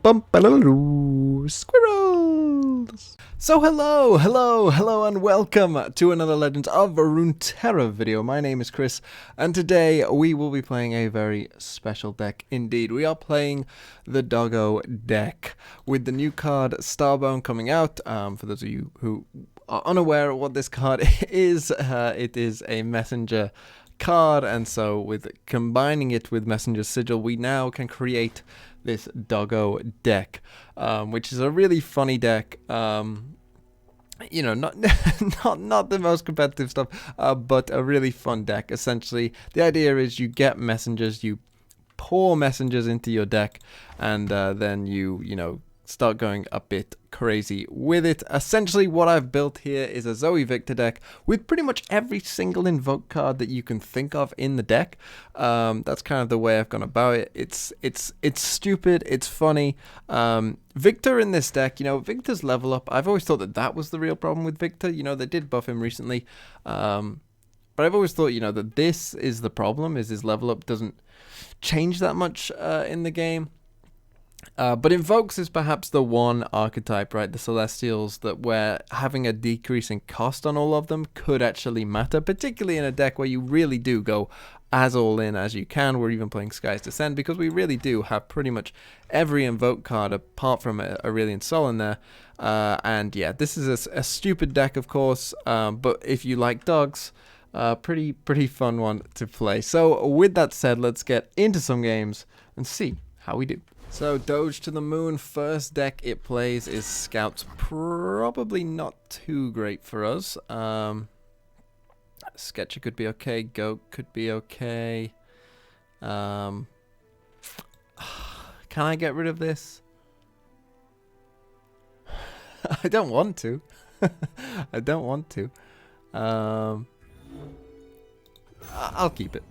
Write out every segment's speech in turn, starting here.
Squirrels! So hello, and welcome to another Legends of Runeterra video. My name is Chris, and today we will be playing a very special deck indeed. We are playing the Doge deck with the new card Starbone coming out. For those of you who are unaware of what this card is, it is a messenger card, and so with combining it with Messenger Sigil, we now can create this Doge deck, which is a really funny deck. You know, not not the most competitive stuff, but a really fun deck. Essentially, the idea is you get messengers, you pour messengers into your deck, and then you know, start going a bit crazy with it. Essentially, what I've built here is a Zoe Viktor deck with pretty much every single invoke card that you can think of in the deck. That's kind of the way I've gone about it. It's stupid, it's funny. Viktor in this deck, you know, Viktor's level up. I've always thought that was the real problem with Viktor. You know, they did buff him recently, but I've always thought, you know, that this is the problem, is his level up doesn't change that much in the game. But Invokes is perhaps the one archetype, right, the Celestials, that where having a decrease in cost on all of them could actually matter, particularly in a deck where you really do go as all in as you can. We're even playing Sky's Descent because we really do have pretty much every Invoke card apart from Aurelian Sol in there. And yeah, this is a stupid deck, of course, but if you like dogs, pretty fun one to play. So with that said, let's get into some games and see how we do. So, Doge to the moon, first deck it plays is Scouts. Probably not too great for us. Sketcher could be okay, Goat could be okay. Can I get rid of this? I don't want to. I don't want to. I'll keep it.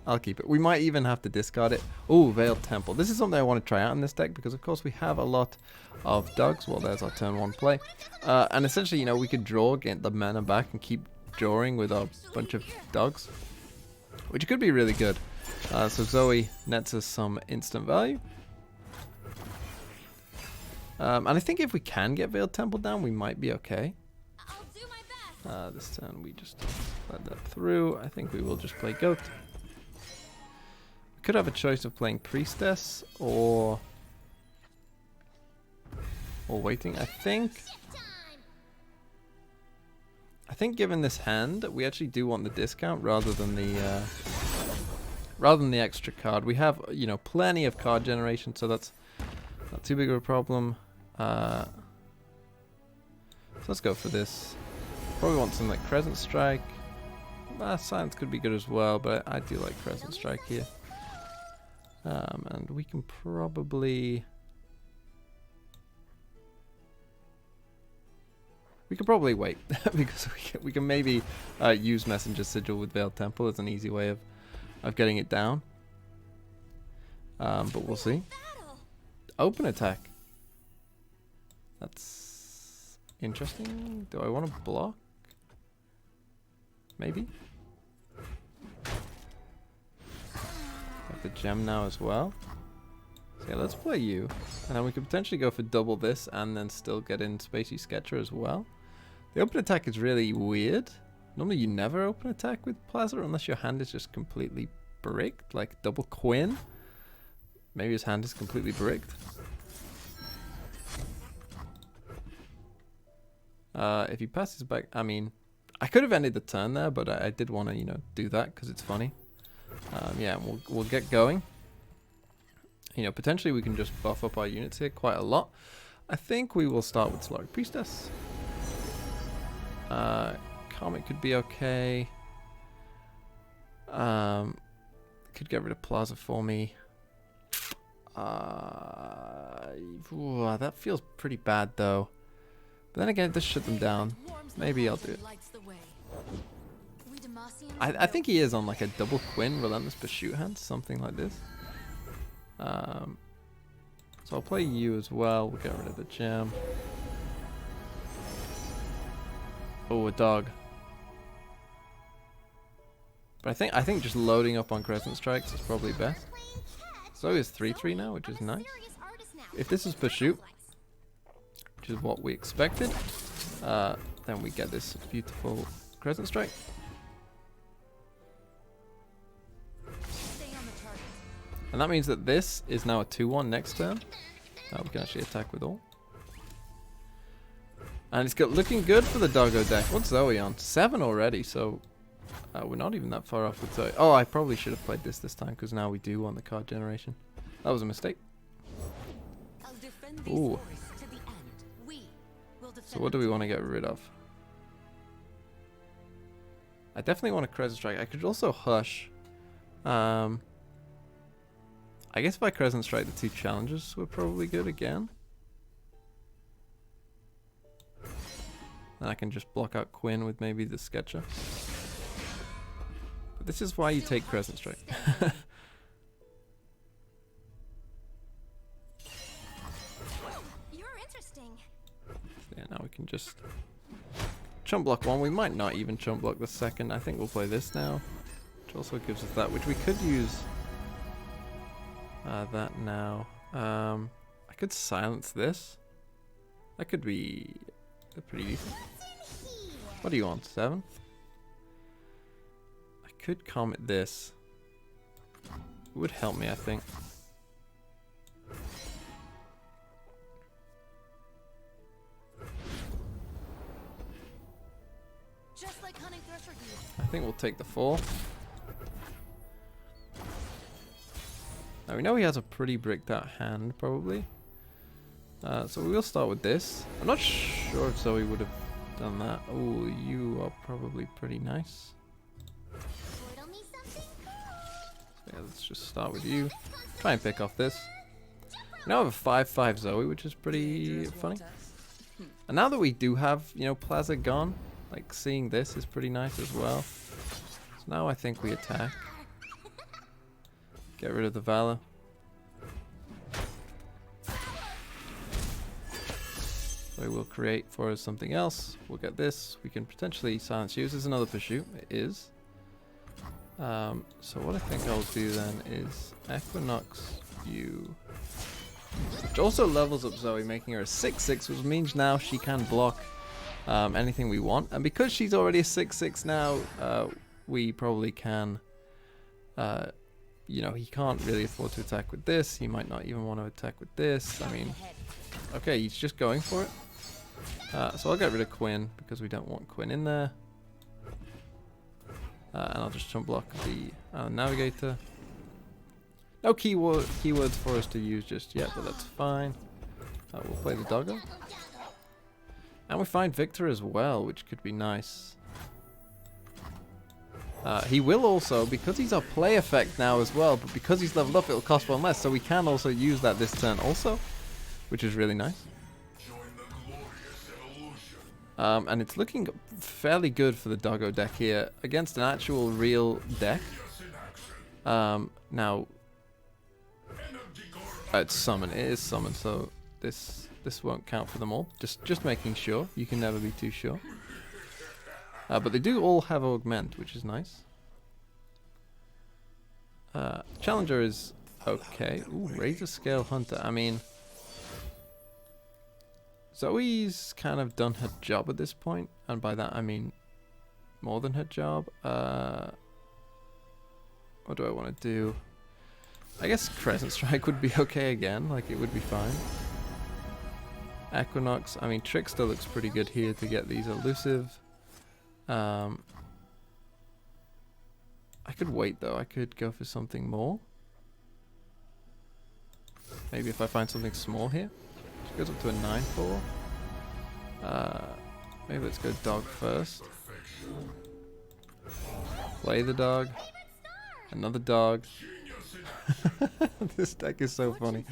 We might even have to discard it. Oh, Veiled Temple. This is something I want to try out in this deck because, of course, we have a lot of dogs. Well, there's our turn one play. And essentially, you know, we could draw, get the mana back, and keep drawing with our bunch of dogs, which could be really good. So Zoe nets us some instant value. And I think if we can get Veiled Temple down, we might be okay. This turn we just let that through. I think we will just play Goat. We could have a choice of playing Priestess or waiting. I think given this hand, we actually do want the discount rather than the extra card. We have, you know, plenty of card generation, so that's not too big of a problem. So let's go for this. Probably want something like Crescent Strike. Silence could be good as well, but I do like Crescent Strike here. And we can probably... wait, because we can maybe use Messenger Sigil with Veiled Temple as an easy way of getting it down. But we'll see. Open attack. That's interesting. Do I want to block? Maybe. Have the gem now as well. So yeah, let's play you. And then we could potentially go for double this and then still get in Spacey Sketcher as well. The open attack is really weird. Normally you never open attack with Plaza unless your hand is just completely bricked, like double Quinn. Maybe his hand is completely bricked. If he passes back, I mean, I could have ended the turn there, but I did want to, you know, do that because it's funny. Yeah, we'll get going. You know, potentially we can just buff up our units here quite a lot. I think we will start with Solari Priestess. Comet could be okay. Could get rid of Plaza for me. That feels pretty bad though. But then again, just shut them down. Maybe I'll do it. I think he is on like a double Quinn Relentless Pursuit hand, something like this. So I'll play you as well. We'll get rid of the gem. Oh, a dog. But I think just loading up on Crescent Strikes is probably best. So is 3-3 now, which is nice. if this is pursuit, which is what we expected, then we get this beautiful Crescent Strike. And that means that this is now a 2-1 next turn. We can actually attack with all. And it's looking good for the Doggo deck. What's Zoe on? 7 already, so we're not even that far off with Zoe. Oh, I probably should have played this time, because now we do want the card generation. That was a mistake. Ooh. So what do we want to get rid of? I definitely want a Crescent Strike. I could also Hush. I guess if I Crescent Strike, the 2 challenges were probably good again. And I can just block out Quinn with maybe the Sketcher. But this is why you take Crescent Strike. You're interesting. Yeah, now we can just chump block 1. We might not even chump block the second. I think we'll play this now, which also gives us that, which we could use that now. I could silence this. That could be pretty decent. What do you want? 7? I could comet this. It would help me, I think. Just like hunting thresher geese. I think we'll take the 4. Now we know he has a pretty bricked out hand, probably. So we will start with this. I'm not sure if Zoe would have done that. Oh, you are probably pretty nice. Riddle me something cool. So yeah, let's just start with you. Try and pick off this. We now have a 5/5 Zoe, which is pretty funny. And now that we do have, you know, Plaza gone, like seeing this is pretty nice as well. So now I think we attack. Get rid of the Valor. So we'll create for us something else. We'll get this. We can potentially silence you. This is another pursuit. It is. So what I think I'll do then is Equinox you. Which also levels up Zoe, making her a 6/6, which means now she can block anything we want. And because she's already a 6/6 now, we probably can... you know, he can't really afford to attack with this. He might not even want to attack with this. I mean, okay, he's just going for it. So I'll get rid of Quinn because we don't want Quinn in there. And I'll just chump block the Navigator. No keywords for us to use just yet, but that's fine. We'll play the Doggo. And we find Viktor as well, which could be nice. He will also, because he's our play effect now as well, but because he's leveled up, it'll cost 1 less, so we can also use that this turn also, which is really nice. And it's looking fairly good for the Doggo deck here against an actual real deck. Now, it's summon. It is summon, so this won't count for them all. Just making sure. You can never be too sure. But they do all have augment, which is nice. Challenger is okay. Ooh, Razor Scale Hunter. I mean, Zoe's kind of done her job at this point, and by that I mean more than her job. What do I want to do? I guess Crescent Strike would be okay again, like it would be fine. Equinox, I mean Trickster looks pretty good here to get these elusive. I could wait though, I could go for something more. Maybe if I find something small here. Which goes up to a 9/4. Maybe let's go dog first. Play the dog. Another dog. This deck is so funny.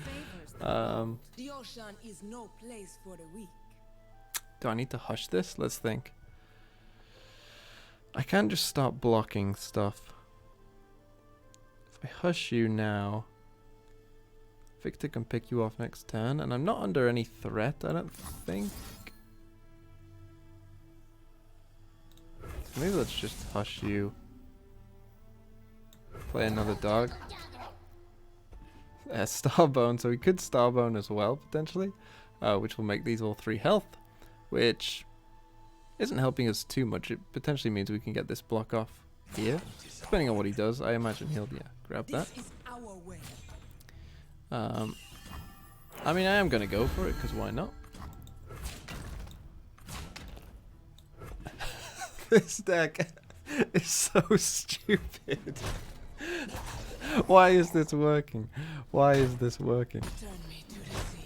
The ocean is no place for the weak. Do I need to hush this? Let's think. I can't just start blocking stuff. If I hush you now, Viktor can pick you off next turn, and I'm not under any threat, I don't think. So maybe let's just hush you. Play another dog. Starbone, so we could Starbone as well, potentially, which will make these all 3 health, which isn't helping us too much. It potentially means we can get this block off here, depending on what he does. I imagine he'll, grab that. This is our way. I mean, I am going to go for it, because why not? This deck is so stupid. Why is this working? Why is this working? Turn me to the sea.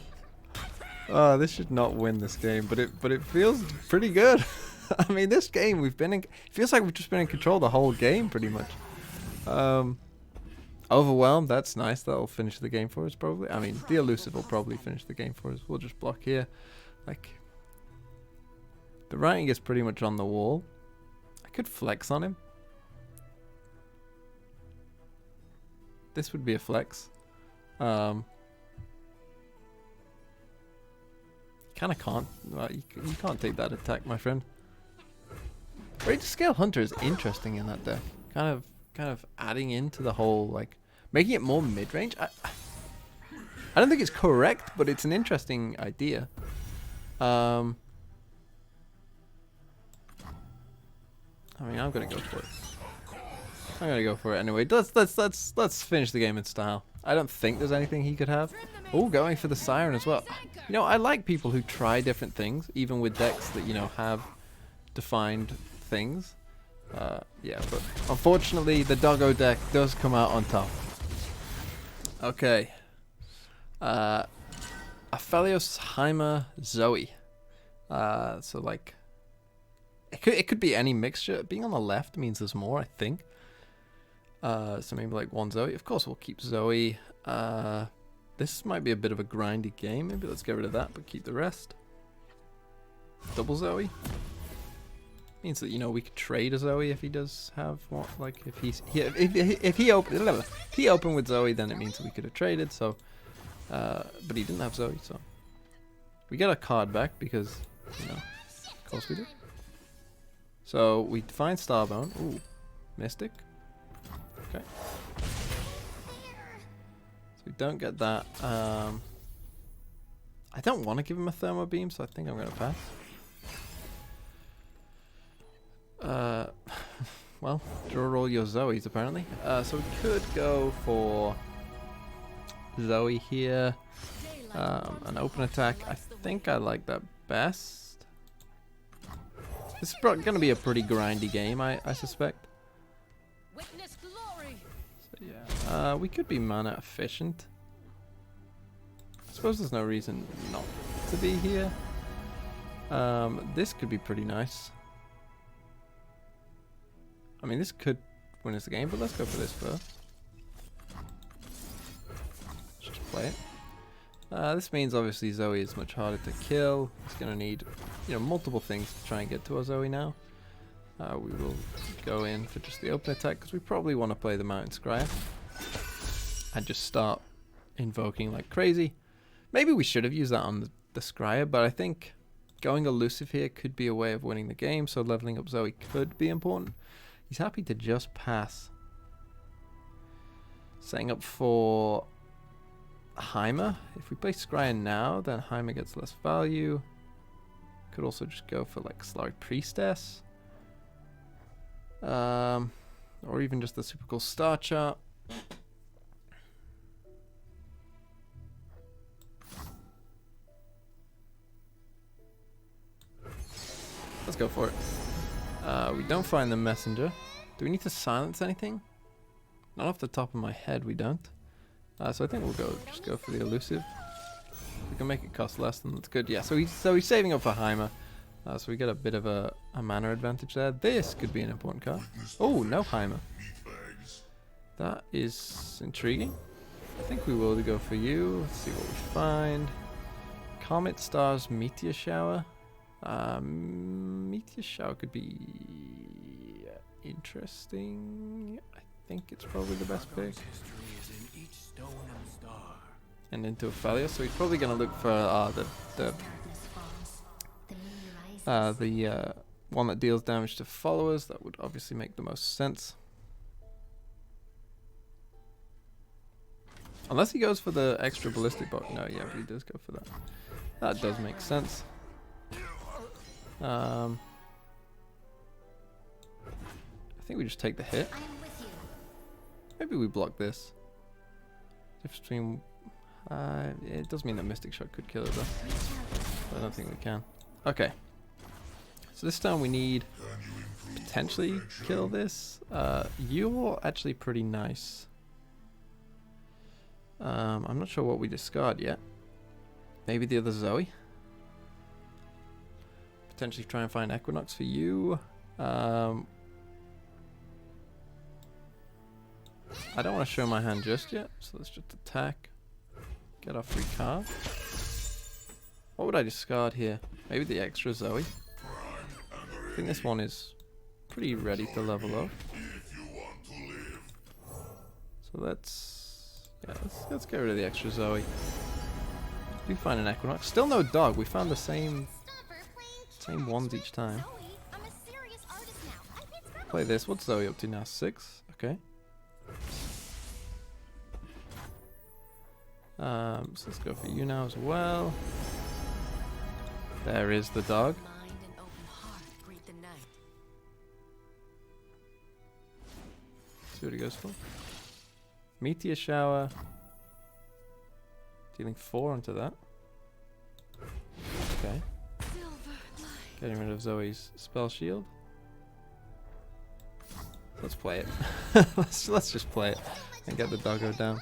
Oh, this should not win this game, but it feels pretty good. I mean, this game we've been in, it feels like we've just been in control the whole game pretty much. Overwhelmed, that's nice. That'll finish the game for us probably. I mean, the elusive will probably finish the game for us. We'll just block here. Like, the writing is pretty much on the wall. I could flex on him. This would be a flex. Kind of can't. You can't take that attack, my friend. Ready to Scale Hunter is interesting in that deck. Kind of adding into the whole, like, making it more mid-range. I don't think it's correct, but it's an interesting idea. I mean, I'm gonna go for it. I'm gonna go for it anyway. Let's finish the game in style. I don't think there's anything he could have. Oh, going for the Siren as well. You know, I like people who try different things, even with decks that, you know, have defined things. Yeah, but unfortunately, the Doggo deck does come out on top. Okay. Aphelios, Heimer, Zoe. So like, it could be any mixture. Being on the left means there's more, I think. So maybe like 1 Zoe. Of course, we'll keep Zoe. This might be a bit of a grindy game. Maybe let's get rid of that, but keep the rest. Double Zoe. Means that, you know, we could trade a Zoe if he does have what, like if he opened with Zoe, then it means that we could have traded. So, but he didn't have Zoe, so we get a card back because, you know, of course we do. So we find Starbone. Ooh, Mystic. Okay. So we don't get that. I don't want to give him a Thermo Beam, so I think I'm gonna pass. Well, draw all your Zoes apparently. So we could go for Zoe here. An open attack. I think I like that best. This is going to be a pretty grindy game, I suspect. Witness glory. So yeah, we could be mana efficient. I suppose there's no reason not to be here. This could be pretty nice. I mean, this could win us the game, but let's go for this first. Just play it. This means obviously Zoe is much harder to kill. It's going to need, you know, multiple things to try and get to our Zoe now. We will go in for just the open attack because we probably want to play the Mountain Scryer and just start invoking like crazy. Maybe we should have used that on the Scryer, but I think going elusive here could be a way of winning the game, so leveling up Zoe could be important. He's happy to just pass. Setting up for Heimer. If we play Scryer now, then Heimer gets less value. Could also just go for like Solari Priestess. Or even just the super cool star chart. Let's go for it. We don't find the messenger. Do we need to silence anything? Not off the top of my head, we don't. So I think we'll just go for the elusive. We can make it cost less, then that's good. Yeah, so he's saving up for Heimer. So we get a bit of a mana advantage there. This could be an important card. Oh, no Heimer. That is intriguing. I think we will go for you. Let's see what we find. Comet Stars Meteor Shower. Meteor Shower could be interesting. I think it's probably the best pick. And into Aphelios, so he's probably going to look for the one that deals damage to followers. That would obviously make the most sense. Unless he goes for the extra ballistic bolt. No, yeah, but he does go for that. That does make sense. I think we just take the hit. I am with you. Maybe we block this. Difference between... it does mean that Mystic Shot could kill it though. But I don't think we can. Okay. So this time we need... potentially kill this. You're actually pretty nice. I'm not sure what we discard yet. Maybe the other Zoe. Potentially try and find Equinox for you. I don't want to show my hand just yet, so let's just attack. Get our free card. What would I discard here? Maybe the extra Zoe. I think this one is pretty ready to level up. So let's get rid of the extra Zoe. Do find an Equinox. Still no dog. We found the same ones each time. Zoe, I'm a serious artist now. I can't scrabble. Play this. What's Zoe up to now? 6. Okay. So let's go for you now as well. There is the dog. Mind and open heart greet the night. See what he goes for. Meteor shower. Dealing 4 onto that. Okay. Getting rid of Zoe's spell shield. Let's play it. let's just play it and get the doggo down.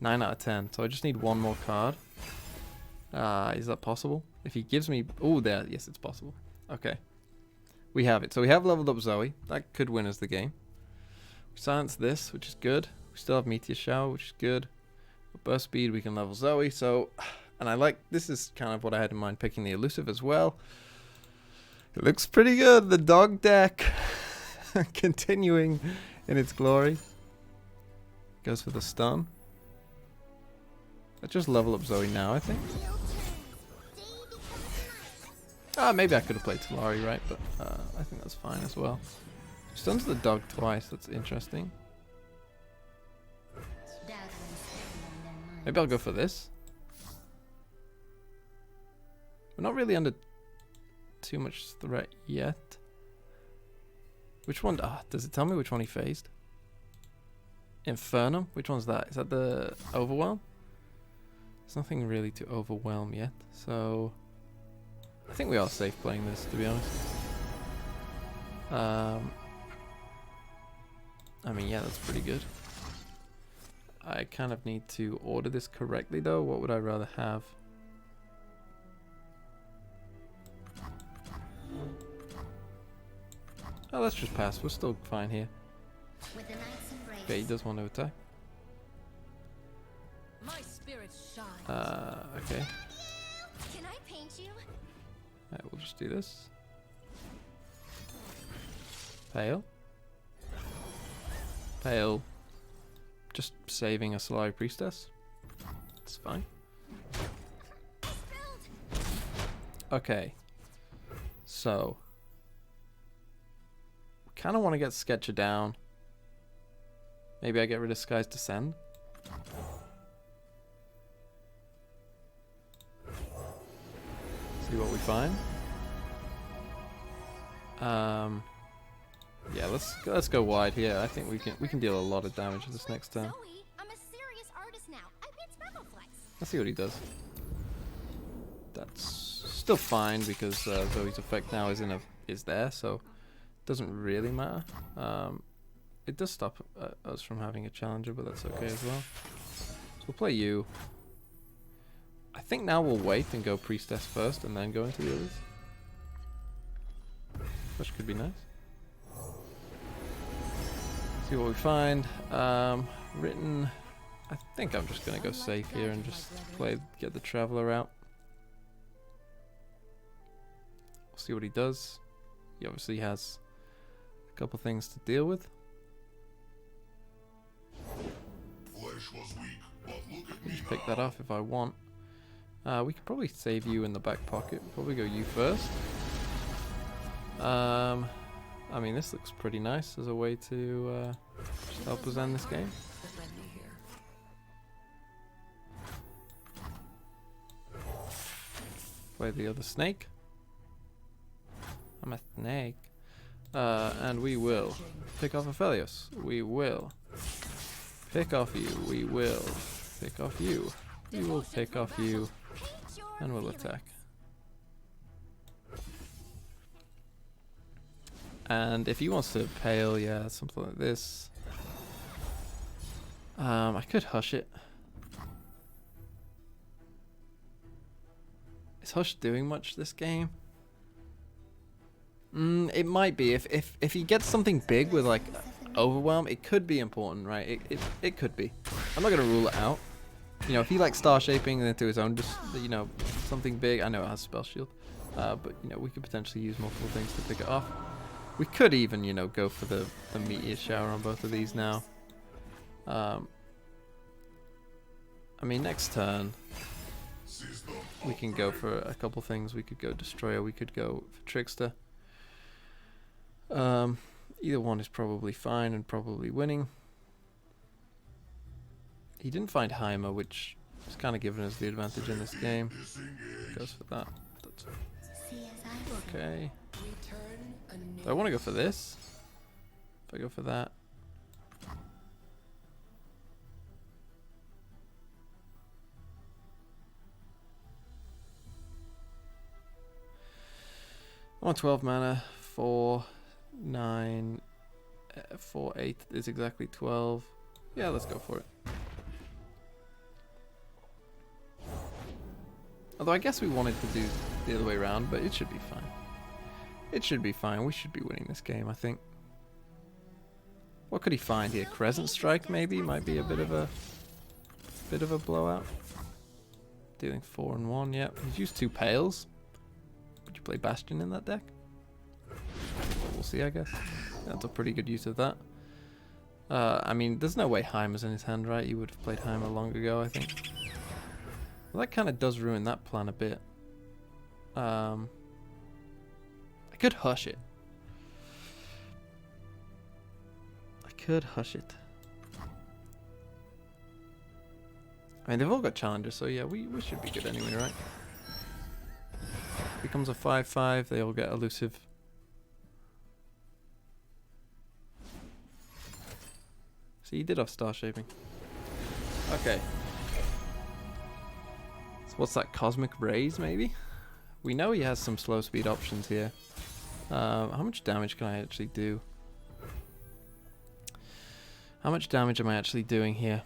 9 out of 10. So I just need one more card. Is that possible? If he gives me... Oh, there. Yes, it's possible. Okay. We have it. So we have leveled up Zoe. That could win us the game. We silence this, which is good. We still have Meteor Shower, which is good. With burst speed, we can level Zoe. So, and I like... This is kind of what I had in mind, picking the Elusive as well. It looks pretty good. The dog deck continuing in its glory. Goes for the stun. Let's just level up Zoe now, I think. Maybe I could have played Talari, right? But I think that's fine as well. Stuns the dog twice. That's interesting. Maybe I'll go for this. We're not really under too much threat yet. Which one? Does it tell me which one he phased? Infernum? Which one's that? Is that the Overwhelm? There's nothing really to overwhelm yet, so I think we are safe playing this, to be honest. I mean, yeah, that's pretty good. I kind of need to order this correctly, though. What would I rather have? Oh, let's just pass. We're still fine here. Okay, he does want to attack. My spirit shines. Okay. Can I paint you? Alright, we'll just do this. Pale. Pale. Just saving a Solari Priestess. It's fine. Okay. So. Kind of want to get Sketcher down. Maybe I get rid of Sky's Descend. See what we find. Yeah, let's go wide here. I think we can deal a lot of damage this next turn. Zoe, I'm a serious artist now. I paint Scrabbleflex. Let's see what he does. That's still fine because Zoe's effect now is there, so it doesn't really matter. It does stop us from having a challenger, but that's okay as well. So we'll play you. I think now we'll wait and go Priestess first and then go into the others. Which could be nice. See what we find. Written. I think I'm just gonna go safe here and just get the Traveler out. We'll see what he does. He obviously has a couple things to deal with. Just pick that off if I want. We could probably save you in the back pocket. Probably go you first. I mean, this looks pretty nice as a way to just help us end this game. play the other snake. I'm a snake. And we will pick off Aphelios. We will pick off you. We will pick off you. We will pick off you. And we'll attack. And if he wants to pale, yeah, something like this. I could hush it. Is Hush doing much this game? It might be. If he gets something big with like Overwhelm, it could be important, right? It could be. I'm not gonna rule it out. You know, if he likes star shaping into his own, just you know, something big. I know it has spell shield, but you know, we could potentially use multiple things to pick it off. We could even, you know, go for the meteor shower on both of these now. I mean, next turn we can go for a couple things. We could go Destroyer. We could go for Trickster. Either one is probably fine and probably winning. He didn't find Heimer, which is kind of giving us the advantage in this game. Goes for that. That's okay. Do I want to go for this? If I go for that. I want 12 mana. 4, 9, 4, 8 is exactly 12. Yeah, let's go for it. Although I guess we wanted to do the other way around, but it should be fine. It should be fine. We should be winning this game, I think. What could he find here? Crescent Strike maybe might be a bit of a blowout. Dealing 4 and 1. Yep. He's used 2 Pales. Would you play Bastion in that deck? We'll see, I guess. That's a pretty good use of that. I mean, there's no way Heimer's in his hand, right? You would have played Heimer long ago, I think. Well, that kind of does ruin that plan a bit. I could hush it. I could hush it. I mean, they've all got challengers, so yeah, we should be good anyway, right? Becomes a 5/5, they all get elusive. See, he did have star shaping. Okay. So what's that? Cosmic Rays, maybe? We know he has some slow speed options here. How much damage can I actually do? How much damage am I actually doing here?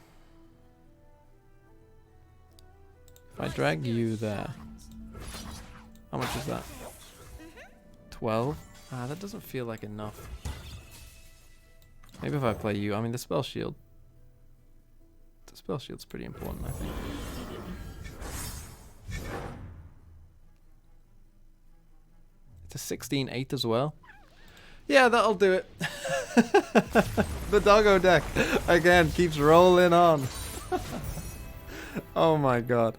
If I drag you there. How much is that? 12? Ah, that doesn't feel like enough. Maybe if I play you, I mean the spell shield. The spell shield's pretty important, I think. It's a 16/8 as well. Yeah, that'll do it. The doggo deck again keeps rolling on. Oh my god.